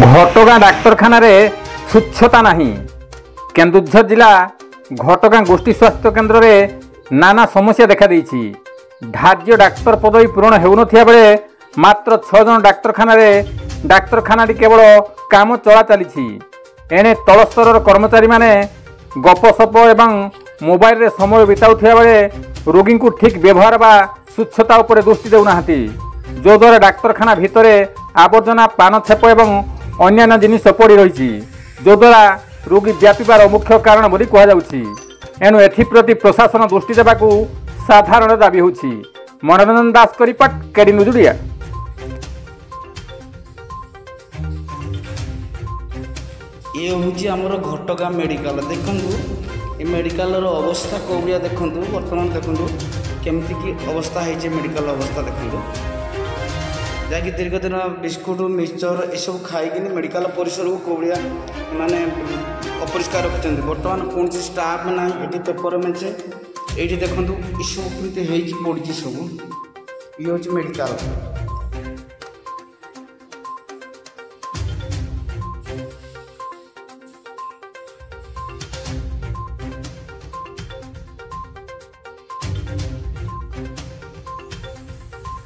घटगाँ डाक्तरखाना स्वच्छता नहीं। केन्दुझर जिला घटगाँ गोष्ठी स्वास्थ्य केन्द्र में नाना समस्या देखा देइछि। धार्य डाक्तर पदवी पूरण होउन थिया बेले मात्र 6 जन डाक्तरखाना केवल काम चला चली। एने तल स्तर कर्मचारी माने गपसप एवं मोबाइल रे समय बिताउथिया बेले रोगी को ठीक व्यवहार बा स्वच्छता उपर दृष्टि देउना, जो द्वारा डाक्तरखाना भितर आवर्जना पान छेप एवं अन्य जिनिस पड़ी रही, जो द्वारा रोगी व्यापार मुख्य कारण बोली कहुच्छी। एणु एप्रति प्रशासन दृष्टि देवाक साधारण दाबी होछि। मनोरंजन दास का रिपोर्ट, केडी न्यूज ओडिया। ये हूँ आमर घटगाँ मेडिकल। देखु ये मेडिकल अवस्था कौड़िया देखु, बर्तमान देखु केमती की अवस्था है मेडिकल अवस्था देखु, जहाँकि दीर्घ दिन बिस्कुट मिक्सचर यू खाई मेडिकल परिसर को कौड़िया माने अपरिष्कार रखिंट। बर्तमान कौन स्टाफ ना ये पेपर मेचे ये देखो ये सब कमी पड़ी सब। ये हूँ मेडिकल।